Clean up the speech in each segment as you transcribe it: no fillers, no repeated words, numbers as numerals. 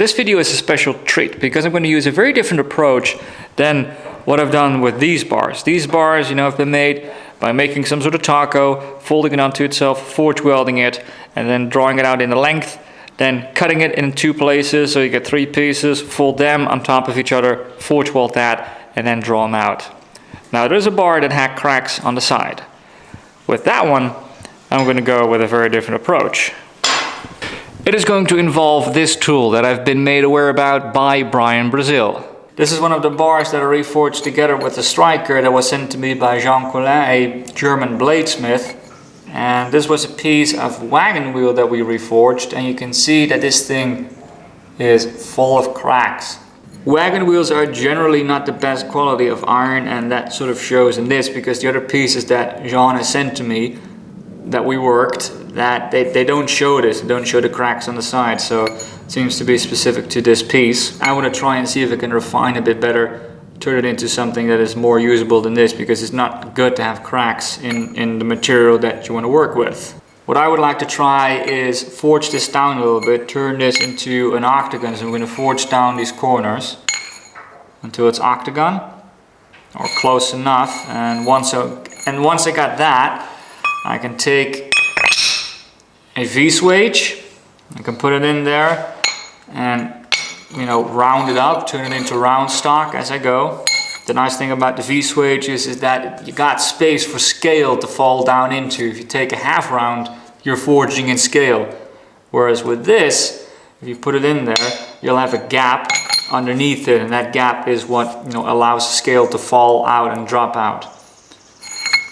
This video is a special treat because I'm going to use a very different approach than what I've done with these bars. These bars, you know, have been made by making some sort of taco, folding it onto itself, forge welding it, and then drawing it out in the length, then cutting it in two places so you get three pieces, fold them on top of each other, forge weld that, and then draw them out. Now there's a bar that had cracks on the side. With that one, I'm going to go with a very different approach. It is going to involve this tool that I've been made aware about by Brazeal. This is one of the bars that I reforged together with the striker that was sent to me by Collin, a German bladesmith. And this was a piece of wagon wheel that we reforged, and you can see that this thing is full of cracks. Wagon wheels are generally not the best quality of iron, and that sort of shows in this because the other pieces that Jean has sent to me that we worked, that they don't show this, they don't show the cracks on the side, so it seems to be specific to this piece. I want to try and see if I can refine a bit better, turn it into something that is more usable than this, because it's not good to have cracks in the material that you want to work with. What I would like to try is forge this down a little bit, turn this into an octagon, so I'm going to forge down these corners until it's octagon, or close enough, and once I got that, I can take a v-swage, I can put it in there and, you know, round it up, turn it into round stock as I go. The nice thing about the v-swage is that you got space for scale to fall down into. If you take a half round, you're forging in scale. Whereas with this, if you put it in there, you'll have a gap underneath it, and that gap is what, you know, allows the scale to fall out and drop out.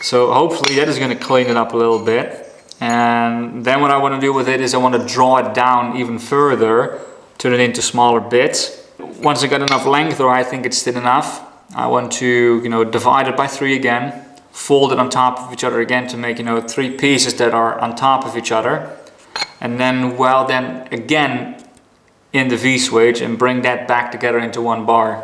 So hopefully that is going to clean it up a little bit. And then what I want to do with it is I want to draw it down even further, turn it into smaller bits. Once I got enough length, or I think it's thin enough, I want to, you know, divide it by 3 again, fold it on top of each other again to make, you know, 3 pieces that are on top of each other, and then weld them again in the v-swage and bring that back together into one bar.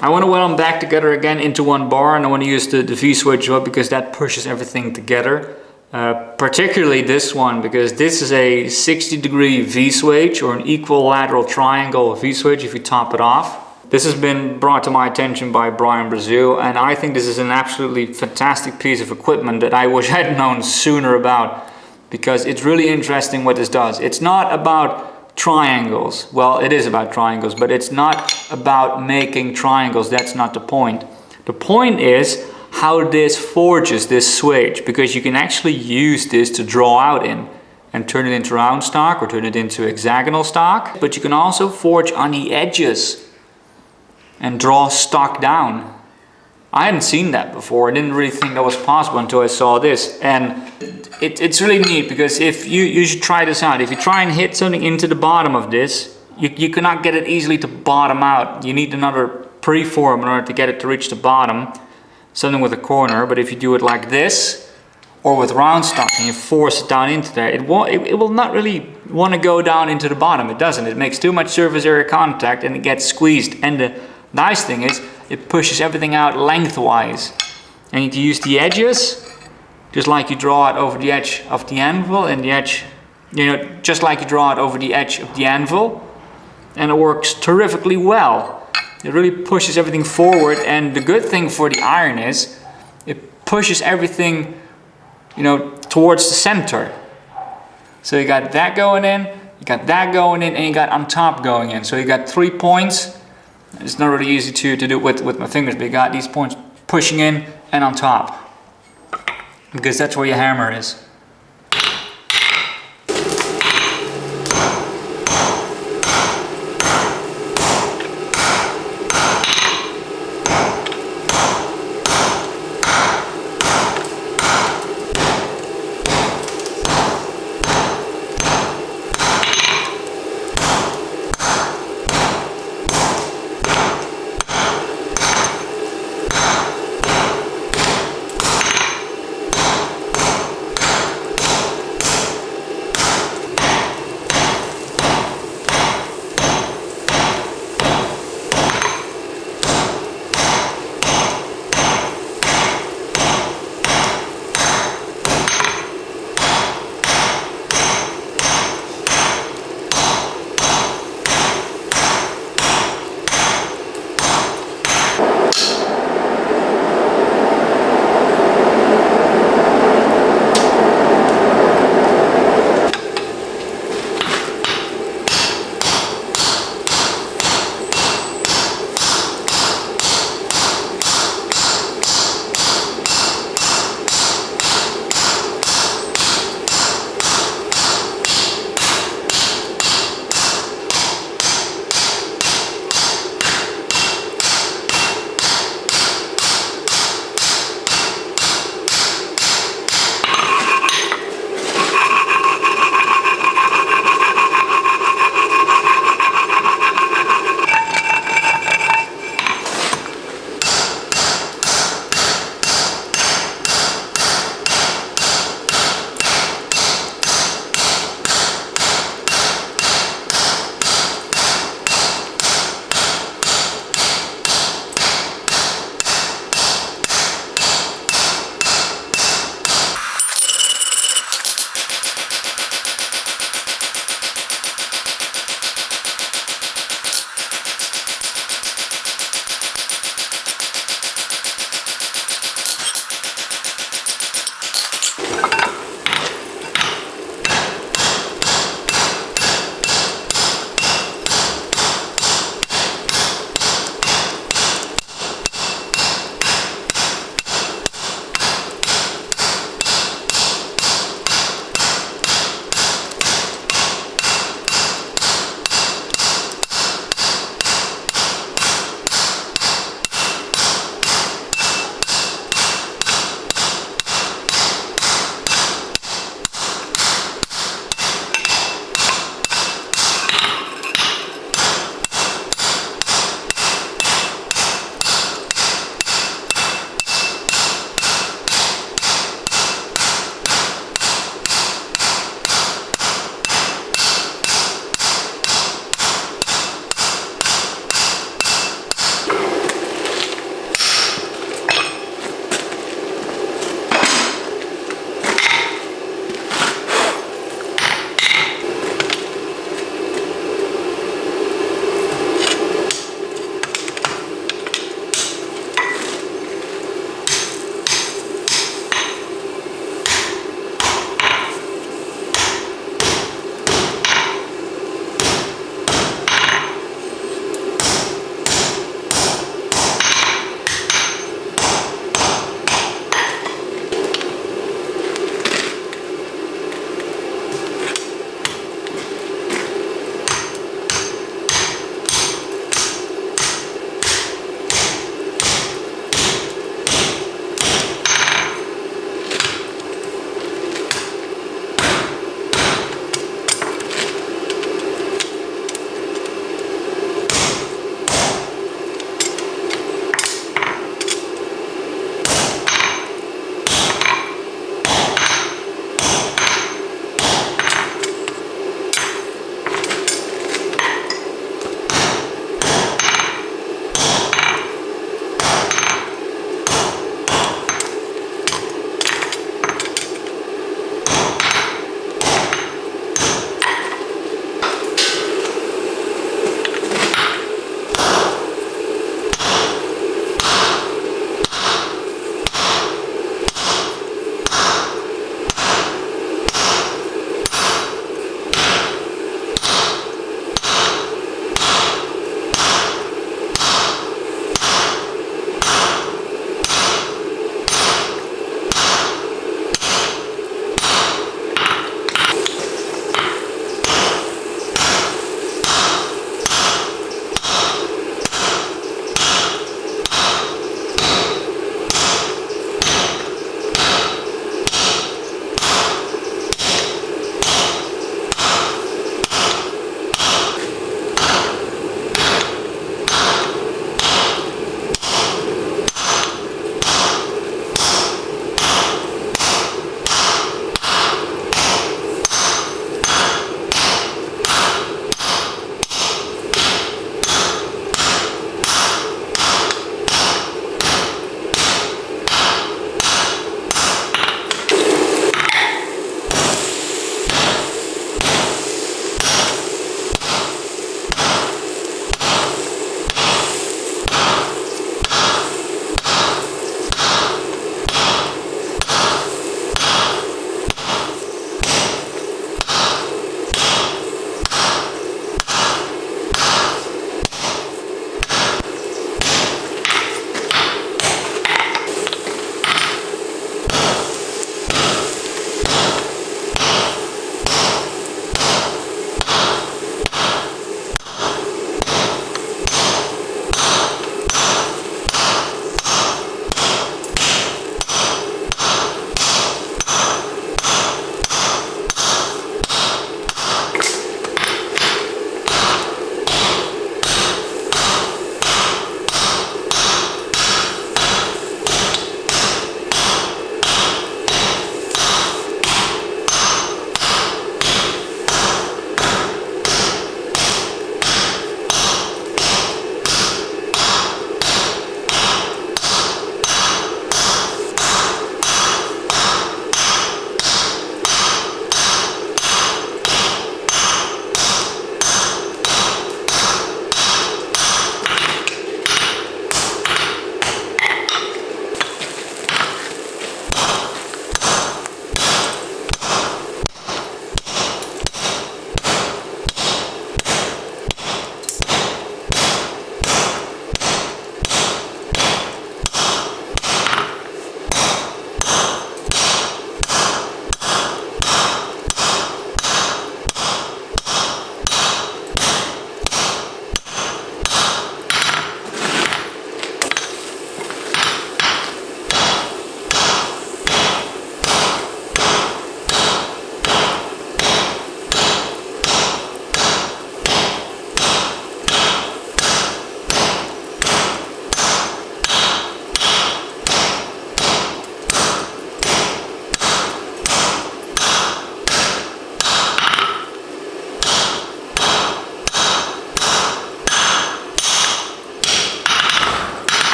I want to weld them back together again into one bar, and I want to use the v-swage because that pushes everything together. Particularly this one, because this is a 60-degree v-swage, or an equilateral triangle v-swage if you top it off. This has been brought to my attention by Brazeal, and I think this is an absolutely fantastic piece of equipment that I wish I'd known sooner about, because it's really interesting what this does. It's not about triangles. Well, it is about triangles, but it's not about making triangles. That's not the point. The point is how this forges this swage, because you can actually use this to draw out in and turn it into round stock or turn it into hexagonal stock. But you can also forge on the edges and draw stock down. I hadn't seen that before. I didn't really think that was possible until I saw this. And it's really neat, because if you should try this out. If you try and hit something into the bottom of this, you cannot get it easily to bottom out. You need another preform in order to get it to reach the bottom. Something with a corner. But if you do it like this, or with round stock, and you force it down into there, it will not really want to go down into the bottom. It doesn't. It makes too much surface area contact and it gets squeezed. And the nice thing is, it pushes everything out lengthwise. And you use the edges, just like you draw it over the edge of the anvil, and the edge, you know, just like you draw it over the edge of the anvil. And it works terrifically well. It really pushes everything forward, and the good thing for the iron is, it pushes everything, you know, towards the center. So you got that going in, you got that going in, and you got on top going in. So you got 3 points. It's not really easy to do with my fingers, but you got these points pushing in and on top, because that's where your hammer is.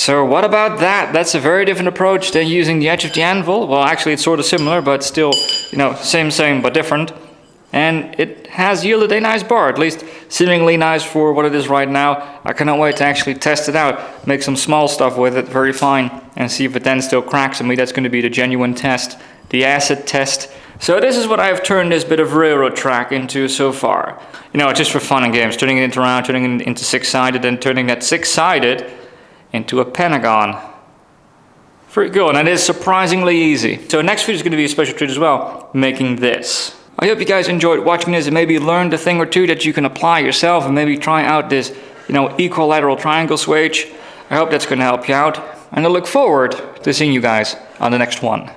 So what about that? That's a very different approach than using the edge of the anvil. Well, actually it's sort of similar, but still, you know, same, but different. And it has yielded a nice bar, at least seemingly nice for what it is right now. I cannot wait to actually test it out, make some small stuff with it, very fine, and see if it then still cracks. I mean, that's going to be the genuine test, the acid test. So this is what I've turned this bit of railroad track into so far. You know, just for fun and games, turning it into round, turning it into six-sided, and turning that six-sided into a pentagon. Pretty good, and it is surprisingly easy. So next video is going to be a special treat as well, making this. I hope you guys enjoyed watching this and maybe learned a thing or two that you can apply yourself and maybe try out this, you know, equilateral triangle swage. I hope that's going to help you out, and I look forward to seeing you guys on the next one.